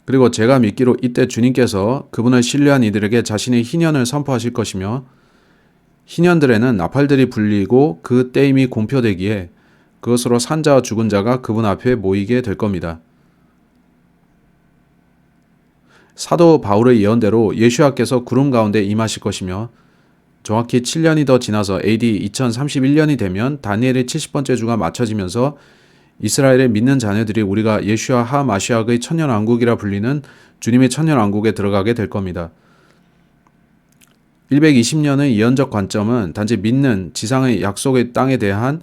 그리고 제가 믿기로 이때 주님께서 그분을 신뢰한 이들에게 자신의 희년을 선포하실 것이며, 희년들에는 나팔들이 불리고 그 때임이 공표되기에 그것으로 산자와 죽은 자가 그분 앞에 모이게 될 겁니다. 사도 바울의 예언대로 예수야께서 구름 가운데 임하실 것이며, 정확히 7년이 더 지나서 AD 2031년이 되면 다니엘의 70번째 주가 맞춰지면서 이스라엘의 믿는 자녀들이 우리가 예수야 하 마시아의 천년왕국이라 불리는 주님의 천년왕국에 들어가게 될 겁니다. 120년의 예언적 관점은 단지 믿는 지상의 약속의 땅에 대한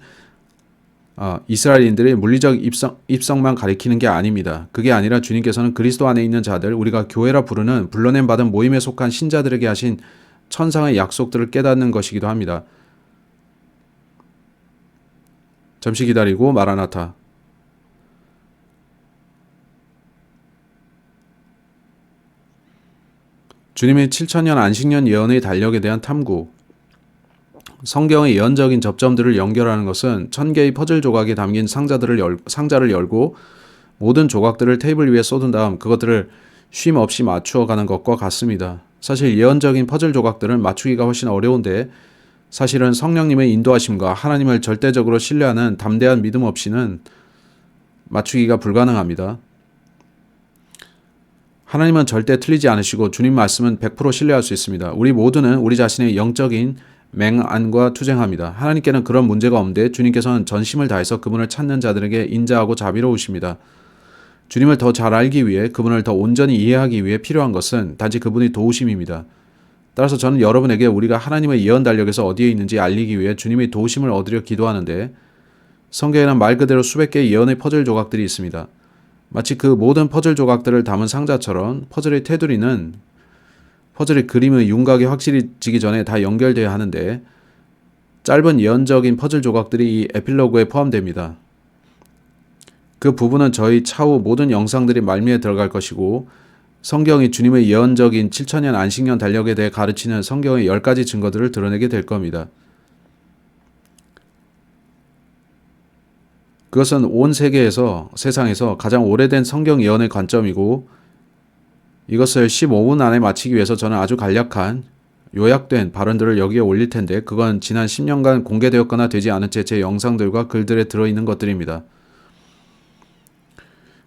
이스라엘인들의 물리적 입성만 가리키는 게 아닙니다. 그게 아니라 주님께서는 그리스도 안에 있는 자들, 우리가 교회라 부르는 불러냄 받은 모임에 속한 신자들에게 하신 천상의 약속들을 깨닫는 것이기도 합니다. 잠시 기다리고 마라나타. 주님의 7천년 안식년 예언의 달력에 대한 탐구. 성경의 예언적인 접점들을 연결하는 것은 1000개의 퍼즐 조각이 담긴 상자를 열고 모든 조각들을 테이블 위에 쏟은 다음 그것들을 쉼 없이 맞추어 가는 것과 같습니다. 사실 예언적인 퍼즐 조각들은 맞추기가 훨씬 어려운데, 사실은 성령님의 인도하심과 하나님을 절대적으로 신뢰하는 담대한 믿음 없이는 맞추기가 불가능합니다. 하나님은 절대 틀리지 않으시고 주님 말씀은 100% 신뢰할 수 있습니다. 우리 모두는 우리 자신의 영적인 맹안과 투쟁합니다. 하나님께는 그런 문제가 없는데 주님께서는 전심을 다해서 그분을 찾는 자들에게 인자하고 자비로우십니다. 주님을 더 잘 알기 위해, 그분을 더 온전히 이해하기 위해 필요한 것은 단지 그분의 도우심입니다. 따라서 저는 여러분에게 우리가 하나님의 예언 달력에서 어디에 있는지 알리기 위해 주님의 도우심을 얻으려 기도하는데, 성경에는 말 그대로 수백 개의 예언의 퍼즐 조각들이 있습니다. 마치 그 모든 퍼즐 조각들을 담은 상자처럼 퍼즐의 테두리는 퍼즐의 그림의 윤곽이 확실히 지기 전에 다 연결되어야 하는데, 짧은 예언적인 퍼즐 조각들이 이 에필로그에 포함됩니다. 그 부분은 저희 차후 모든 영상들이 말미에 들어갈 것이고, 성경이 주님의 예언적인 7천년 안식년 달력에 대해 가르치는 성경의 10가지 증거들을 드러내게 될 겁니다. 그것은 온 세상에서 가장 오래된 성경 예언의 관점이고, 이것을 15분 안에 마치기 위해서 저는 아주 간략한 요약된 발언들을 여기에 올릴 텐데, 그건 지난 10년간 공개되었거나 되지 않은 채 제 영상들과 글들에 들어있는 것들입니다.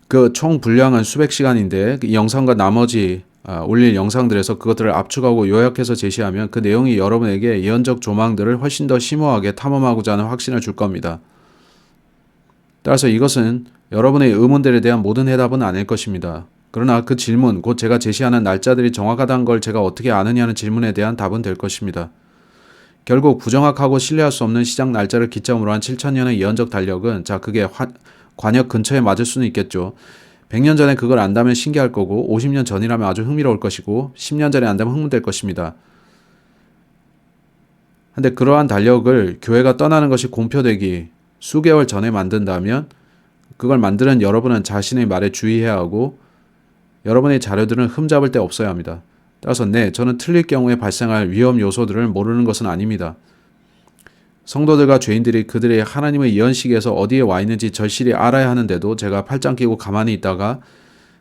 그 총 분량은 수백 시간인데, 이 영상과 나머지 올릴 영상들에서 그것들을 압축하고 요약해서 제시하면 그 내용이 여러분에게 예언적 조망들을 훨씬 더 심오하게 탐험하고자 하는 확신을 줄 겁니다. 따라서 이것은 여러분의 의문들에 대한 모든 해답은 아닐 것입니다. 그러나 그 질문, 곧 제가 제시하는 날짜들이 정확하다는 걸 제가 어떻게 아느냐는 질문에 대한 답은 될 것입니다. 결국 부정확하고 신뢰할 수 없는 시작 날짜를 기점으로 한 7천년의 예언적 달력은, 그게 관역 근처에 맞을 수는 있겠죠. 100년 전에 그걸 안다면 신기할 거고, 50년 전이라면 아주 흥미로울 것이고, 10년 전에 안다면 흥분될 것입니다. 근데 그러한 달력을 교회가 떠나는 것이 공표되기 수개월 전에 만든다면, 그걸 만드는 여러분은 자신의 말에 주의해야 하고, 여러분의 자료들은 흠잡을 데 없어야 합니다. 따라서 저는 틀릴 경우에 발생할 위험 요소들을 모르는 것은 아닙니다. 성도들과 죄인들이 그들의 하나님의 예언 시기에서 어디에 와 있는지 절실히 알아야 하는데도 제가 팔짱 끼고 가만히 있다가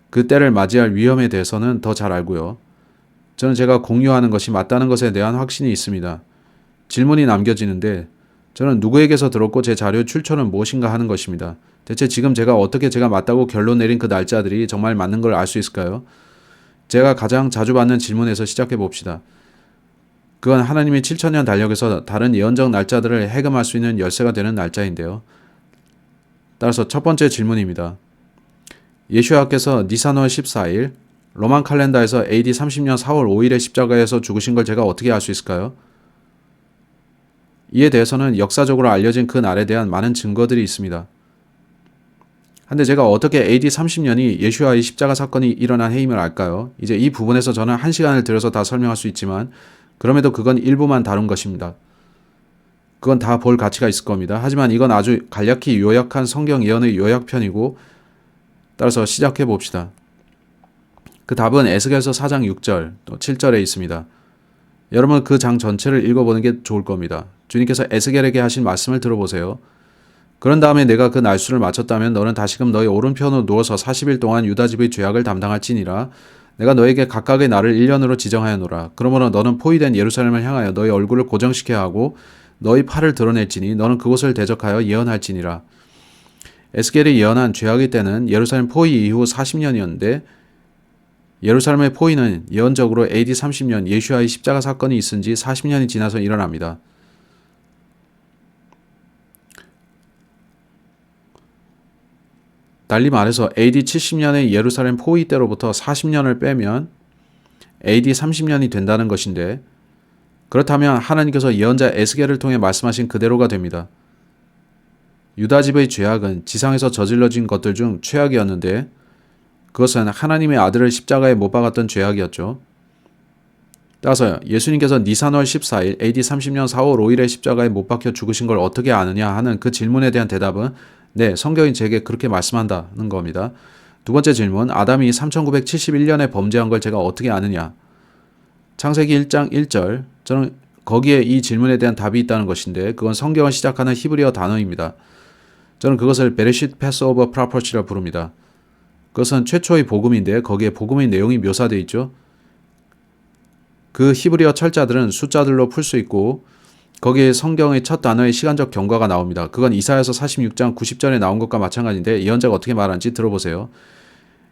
그 때를 맞이할 위험에 대해서는 더 잘 알고요. 저는 제가 공유하는 것이 맞다는 것에 대한 확신이 있습니다. 질문이 남겨지는데, 저는 누구에게서 들었고 제 자료의 출처는 무엇인가 하는 것입니다. 대체 지금 제가 어떻게 제가 맞다고 결론 내린 그 날짜들이 정말 맞는 걸 알 수 있을까요? 제가 가장 자주 받는 질문에서 시작해 봅시다. 그건 하나님이 7천년 달력에서 다른 예언적 날짜들을 해금할 수 있는 열쇠가 되는 날짜인데요. 따라서 첫 번째 질문입니다. 예수야께서 니산월 14일, 로만 칼렌다에서 AD 30년 4월 5일에 십자가에서 죽으신 걸 제가 어떻게 알 수 있을까요? 이에 대해서는 역사적으로 알려진 그 날에 대한 많은 증거들이 있습니다. 한데 제가 어떻게 AD 30년이 예수야의 십자가 사건이 일어난 해임을 알까요? 이제 이 부분에서 저는 1시간을 들여서 다 설명할 수 있지만, 그럼에도 그건 일부만 다룬 것입니다. 그건 다 볼 가치가 있을 겁니다. 하지만 이건 아주 간략히 요약한 성경 예언의 요약편이고, 따라서 시작해 봅시다. 그 답은 에스겔서 4장 6절 또 7절에 있습니다. 여러분 그 장 전체를 읽어보는 게 좋을 겁니다. 주님께서 에스겔에게 하신 말씀을 들어보세요. 그런 다음에 내가 그 날수를 마쳤다면 너는 다시금 너희 오른편으로 누워서 40일 동안 유다집의 죄악을 담당할지니라. 내가 너에게 각각의 날을 1년으로 지정하여노라. 그러므로 너는 포위된 예루살렘을 향하여 너희 얼굴을 고정시켜야 하고 너희 팔을 드러낼지니 너는 그곳을 대적하여 예언할지니라. 에스겔이 예언한 죄악의 때는 예루살렘 포위 이후 40년이었는데, 예루살렘의 포위는 예언적으로 AD 30년 예수야의 십자가 사건이 있은 지 40년이 지나서 일어납니다. 달리 말해서 AD 70년의 예루살렘 포위 때로부터 40년을 빼면 AD 30년이 된다는 것인데, 그렇다면 하나님께서 예언자 에스겔을 통해 말씀하신 그대로가 됩니다. 유다집의 죄악은 지상에서 저질러진 것들 중 최악이었는데, 그것은 하나님의 아들을 십자가에 못 박았던 죄악이었죠. 따라서 예수님께서 니산월 14일 AD 30년 4월 5일에 십자가에 못 박혀 죽으신 걸 어떻게 아느냐 하는 그 질문에 대한 대답은 성경이 제게 그렇게 말씀한다는 겁니다. 두 번째 질문, 아담이 3971년에 범죄한 걸 제가 어떻게 아느냐? 창세기 1장 1절, 저는 거기에 이 질문에 대한 답이 있다는 것인데, 그건 성경을 시작하는 히브리어 단어입니다. 저는 그것을 베레쉿 패스오버 프로퍼티라 부릅니다. 그것은 최초의 복음인데 거기에 복음의 내용이 묘사되어 있죠. 그 히브리어 철자들은 숫자들로 풀 수 있고, 거기에 성경의 첫 단어의 시간적 경과가 나옵니다. 그건 이사야서 46장 90절에 나온 것과 마찬가지인데, 예언자가 어떻게 말하는지 들어보세요.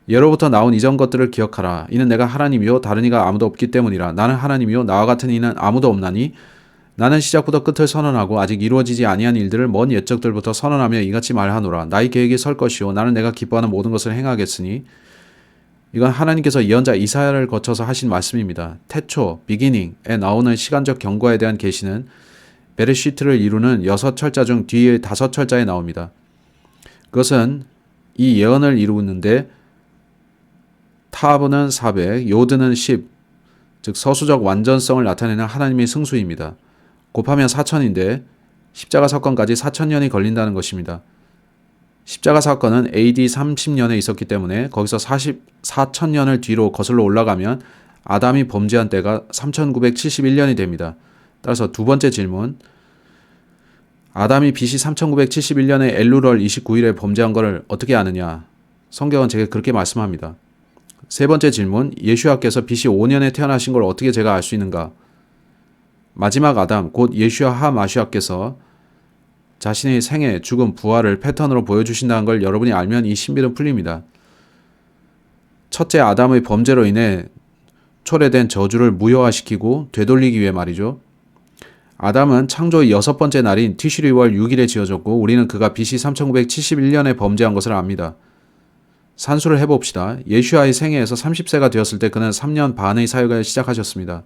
예로부터 나온 이전 것들을 기억하라. 이는 내가 하나님이요 다른 이가 아무도 없기 때문이라. 나는 하나님이요 나와 같은 이는 아무도 없나니 나는 시작부터 끝을 선언하고 아직 이루어지지 아니한 일들을 먼 옛적들부터 선언하며 이같이 말하노라. 나의 계획이 설 것이요 나는 내가 기뻐하는 모든 것을 행하겠으니. 이건 하나님께서 예언자 이사야를 거쳐서 하신 말씀입니다. 태초, beginning에 나오는 시간적 경과에 대한 계시는 베레시트를 이루는 6철자 중 뒤의 5철자에 나옵니다. 그것은 이 예언을 이루는데 타브는 400, 요드는 10, 즉 서수적 완전성을 나타내는 하나님의 승수입니다. 곱하면 4000인데 십자가 사건까지 4000년이 걸린다는 것입니다. 십자가 사건은 AD 30년에 있었기 때문에 거기서 4000년을 뒤로 거슬러 올라가면 아담이 범죄한 때가 3971년이 됩니다. 따라서 두 번째 질문, 아담이 BC 3971년에 엘루럴 29일에 범죄한 것을 어떻게 아느냐? 성경은 제게 그렇게 말씀합니다. 세 번째 질문, 예수와께서 BC 5년에 태어나신 걸 어떻게 제가 알 수 있는가? 마지막 아담, 곧 예수와 하마시아께서 자신의 생애, 죽음, 부활을 패턴으로 보여주신다는 걸 여러분이 알면 이 신비는 풀립니다. 첫째 아담의 범죄로 인해 초래된 저주를 무효화시키고 되돌리기 위해 말이죠. 아담은 창조의 6번째 날인 티슈리 월 6일에 지어졌고 우리는 그가 BC 3971년에 범죄한 것을 압니다. 산수를 해봅시다. 예슈아의 생애에서 30세가 되었을 때 그는 3년 반의 사역을 시작하셨습니다.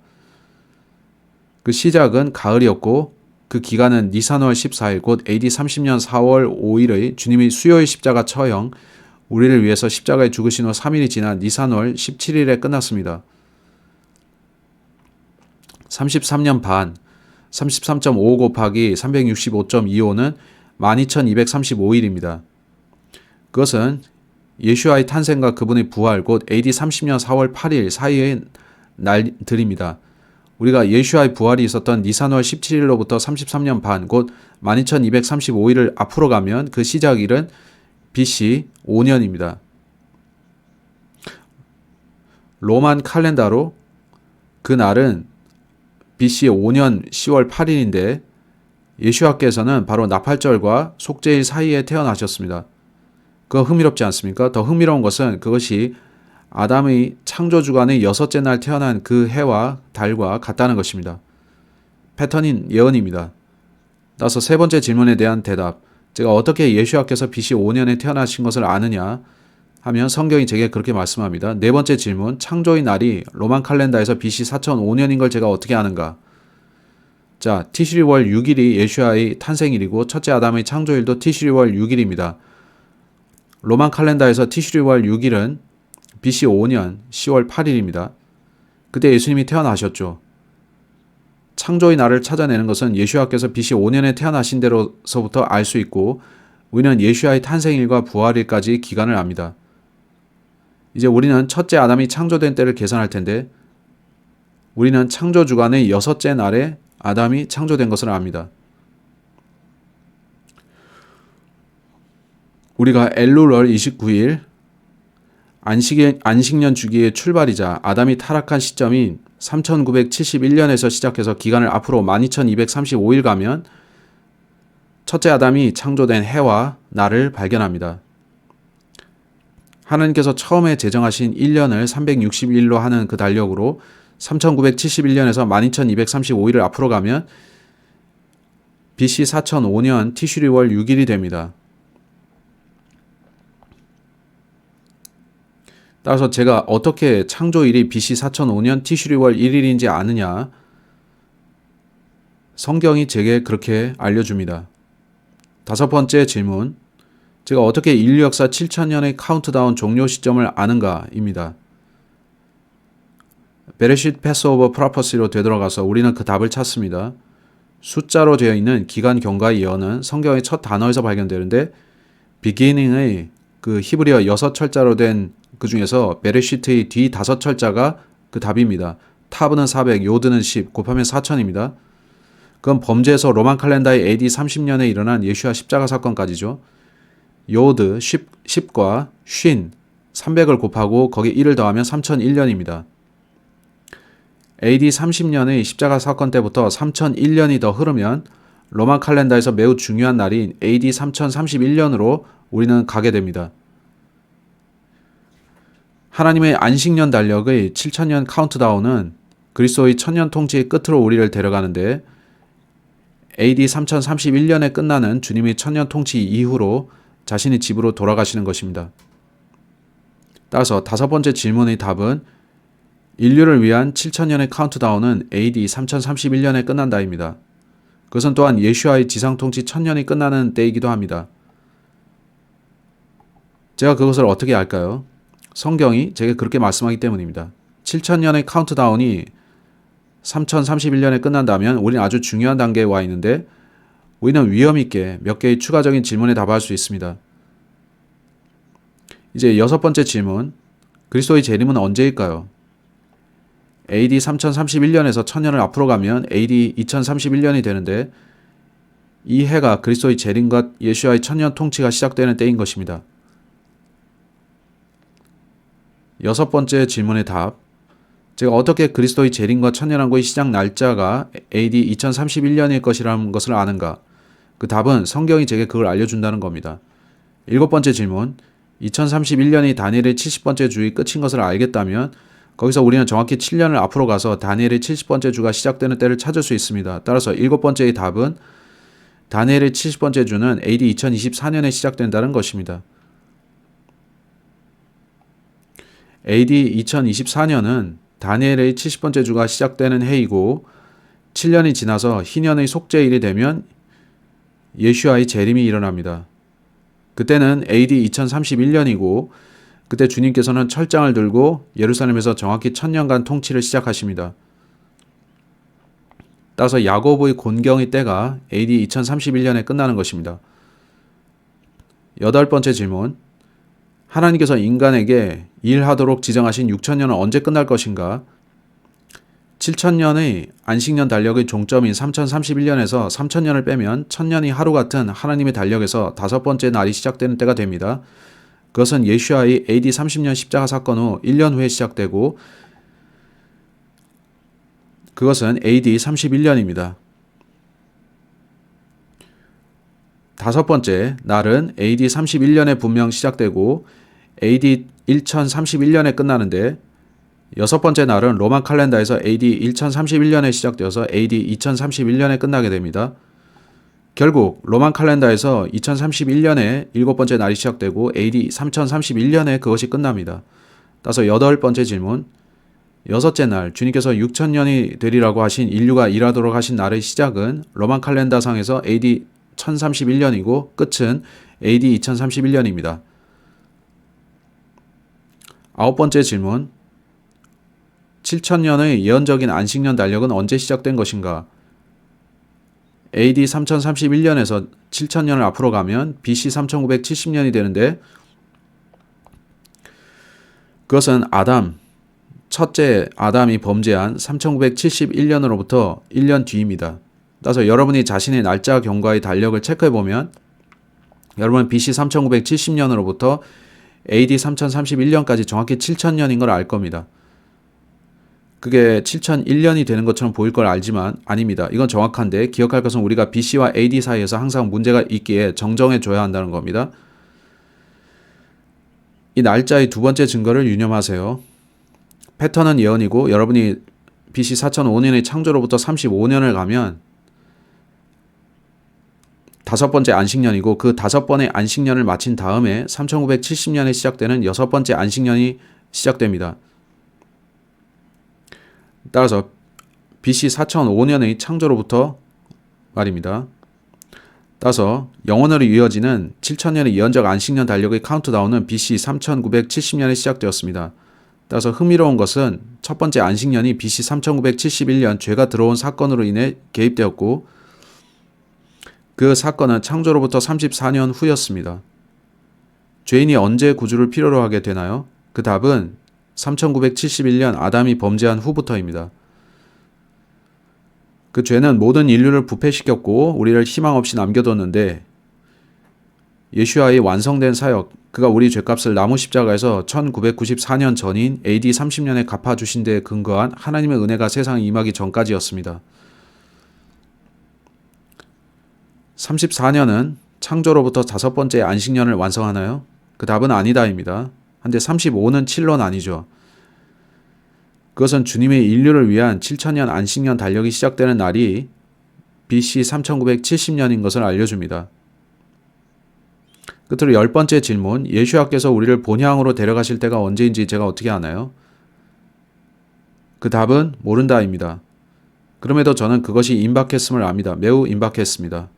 그 시작은 가을이었고 그 기간은 니산월 14일 곧 AD 30년 4월 5일의 주님의 수요일 십자가 처형, 우리를 위해서 십자가에 죽으신 후 3일이 지난 니산월 17일에 끝났습니다. 33년 반, 33.5 곱하기 365.25는 12,235일입니다. 그것은 예수와의 탄생과 그분의 부활 곧 AD 30년 4월 8일 사이의 날들입니다. 우리가 예수와의 부활이 있었던 니산월 17일로부터 33년 반 곧 12,235일을 앞으로 가면 그 시작일은 BC 5년입니다. 로만 칼렌다로 그 날은 BC 5년 10월 8일인데 예수와께서는 바로 나팔절과 속죄일 사이에 태어나셨습니다. 그거 흥미롭지 않습니까? 더 흥미로운 것은 그것이 아담의 창조 주간의 6째 날 태어난 그 해와 달과 같다는 것입니다. 패턴인 예언입니다. 따라서 세 번째 질문에 대한 대답, 제가 어떻게 예수와께서 BC 5년에 태어나신 것을 아느냐 하면 성경이 제게 그렇게 말씀합니다. 네 번째 질문, 창조의 날이 로만 칼렌다에서 BC 4005년인 걸 제가 어떻게 아는가? 자, 티슈리 월 6일이 예수와의 탄생일이고 첫째 아담의 창조일도 티슈리 월 6일입니다. 로만 칼렌다에서 티슈리 월 6일은 BC 5년 10월 8일입니다. 그때 예수님이 태어나셨죠. 창조의 날을 찾아내는 것은 예수와께서 BC 5년에 태어나신 데로서부터 알 수 있고 우리는 예수와의 탄생일과 부활일까지 기간을 압니다. 이제 우리는 첫째 아담이 창조된 때를 계산할 텐데 우리는 창조 주간의 6째 날에 아담이 창조된 것을 압니다. 우리가 엘루럴 29일 안식년 주기의 출발이자 아담이 타락한 시점인 3971년에서 시작해서 기간을 앞으로 12,235일 가면 첫째 아담이 창조된 해와 날을 발견합니다. 하나님께서 처음에 제정하신 1년을 360일로 하는 그 달력으로 3971년에서 12,235일을 앞으로 가면 BC 4005년 티슈리 월 6일이 됩니다. 따라서 제가 어떻게 창조일이 BC 4005년 티슈리 월 1일인지 아느냐? 성경이 제게 그렇게 알려줍니다. 다섯 번째 질문, 제가 어떻게 인류 역사 7,000년의 카운트다운 종료 시점을 아는가입니다. 베레쉿 패스오버 프로퍼시로 되돌아가서 우리는 그 답을 찾습니다. 숫자로 되어 있는 기간 경과의 예언은 성경의 첫 단어에서 발견되는데 beginning의 그 히브리어 6철자로 된 그 중에서 베레쉿의 뒤 5철자가 그 답입니다. 타브는 400, 요드는 10, 곱하면 4000입니다. 그건 범죄에서 로만 칼렌다의 AD 30년에 일어난 예수와 십자가 사건까지죠. 요드 10과 쉰 300을 곱하고 거기에 1을 더하면 3001년입니다. AD 30년의 십자가 사건 때부터 3001년이 더 흐르면 로만 칼렌다에서 매우 중요한 날인 AD 3031년으로 우리는 가게 됩니다. 하나님의 안식년 달력의 7,000년 카운트다운은 그리스도의 천년 통치의 끝으로 우리를 데려가는데 AD 3031년에 끝나는 주님의 천년 통치 이후로 자신의 집으로 돌아가시는 것입니다. 따라서 다섯 번째 질문의 답은 인류를 위한 7천년의 카운트다운은 AD 3031년에 끝난다입니다. 그것은 또한 예수와의 지상통치 1000년이 끝나는 때이기도 합니다. 제가 그것을 어떻게 알까요? 성경이 제게 그렇게 말씀하기 때문입니다. 7천년의 카운트다운이 3031년에 끝난다면 우리는 아주 중요한 단계에 와 있는데 우리는 위험 있게 몇 개의 추가적인 질문에 답할 수 있습니다. 이제 여섯 번째 질문, 그리스도의 재림은 언제일까요? AD 3031년에서 1000년을 앞으로 가면 AD 2031년이 되는데 이 해가 그리스도의 재림과 예수와의 1000년 통치가 시작되는 때인 것입니다. 여섯 번째 질문의 답, 제가 어떻게 그리스도의 재림과 천년왕국의 시작 날짜가 AD 2031년일 것이라는 것을 아는가? 그 답은 성경이 제게 그걸 알려준다는 겁니다. 일곱 번째 질문, 2031년이 다니엘의 70번째 주의 끝인 것을 알겠다면 거기서 우리는 정확히 7년을 앞으로 가서 다니엘의 70번째 주가 시작되는 때를 찾을 수 있습니다. 따라서 일곱 번째의 답은 다니엘의 70번째 주는 AD 2024년에 시작된다는 것입니다. AD 2024년은 다니엘의 70번째 주가 시작되는 해이고 7년이 지나서 희년의 속죄일이 되면 예수와의 재림이 일어납니다. 그때는 AD 2031년이고 그때 주님께서는 철장을 들고 예루살렘에서 정확히 1000년간 통치를 시작하십니다. 따라서 야고보의 곤경의 때가 AD 2031년에 끝나는 것입니다. 여덟 번째 질문, 하나님께서 인간에게 일하도록 지정하신 6000년은 언제 끝날 것인가? 7000년의 안식년 달력의 종점인 3031년에서 3000년을 빼면 1000년이 하루 같은 하나님의 달력에서 다섯 번째 날이 시작되는 때가 됩니다. 그것은 예수와의 AD 30년 십자가 사건 후 1년 후에 시작되고 그것은 AD 31년입니다. 다섯 번째 날은 AD 31년에 분명 시작되고 AD 1031년에 끝나는데 여섯 번째 날은 로만 칼렌다에서 AD 1031년에 시작되어서 AD 2031년에 끝나게 됩니다. 결국 로만 칼렌다에서 2031년에 일곱 번째 날이 시작되고 AD 3031년에 그것이 끝납니다. 따라서 여덟 번째 질문, 여섯째 날 주님께서 6000년이 되리라고 하신 인류가 일하도록 하신 날의 시작은 로만 칼렌다상에서 AD 1031년이고 끝은 AD 2031년입니다. 아홉 번째 질문, 7000년의 예언적인 안식년 달력은 언제 시작된 것인가? AD 3031년에서 7000년을 앞으로 가면 BC 3970년이 되는데 그것은 첫째 아담이 범죄한 3971년으로부터 1년 뒤입니다. 따라서 여러분이 자신의 날짜 경과의 달력을 체크해보면 여러분은 BC 3970년으로부터 AD 3031년까지 정확히 7000년인 걸 알 겁니다. 그게 7001년이 되는 것처럼 보일 걸 알지만 아닙니다. 이건 정확한데 기억할 것은 우리가 BC와 AD 사이에서 항상 문제가 있기에 정정해 줘야 한다는 겁니다. 이 날짜의 두 번째 증거를 유념하세요. 패턴은 예언이고 여러분이 BC 4005년의 창조로부터 35년을 가면 다섯 번째 안식년이고 그 다섯 번의 안식년을 마친 다음에 3970년에 시작되는 여섯 번째 안식년이 시작됩니다. 따라서 BC 4005년의 창조로부터 말입니다. 따라서 영원으로 이어지는 7000년의 예언적 안식년 달력의 카운트다운은 BC 3970년에 시작되었습니다. 따라서 흥미로운 것은 첫 번째 안식년이 BC 3971년 죄가 들어온 사건으로 인해 개입되었고 그 사건은 창조로부터 34년 후였습니다. 죄인이 언제 구주를 필요로 하게 되나요? 그 답은 3971년 아담이 범죄한 후부터입니다. 그 죄는 모든 인류를 부패시켰고 우리를 희망 없이 남겨뒀는데 예수와의 완성된 사역, 그가 우리 죄값을 나무 십자가에서 1994년 전인 AD 30년에 갚아주신 데에 근거한 하나님의 은혜가 세상에 임하기 전까지였습니다. 34년은 창조로부터 다섯 번째 안식년을 완성하나요? 그 답은 아니다입니다. 한데 35는 7론 아니죠. 그것은 주님의 인류를 위한 7000년 안식년 달력이 시작되는 날이 BC 3970년인 것을 알려줍니다. 끝으로 10번째 질문, 예수와께서 우리를 본향으로 데려가실 때가 언제인지 제가 어떻게 아나요? 그 답은 모른다입니다. 그럼에도 저는 그것이 임박했음을 압니다. 매우 임박했습니다.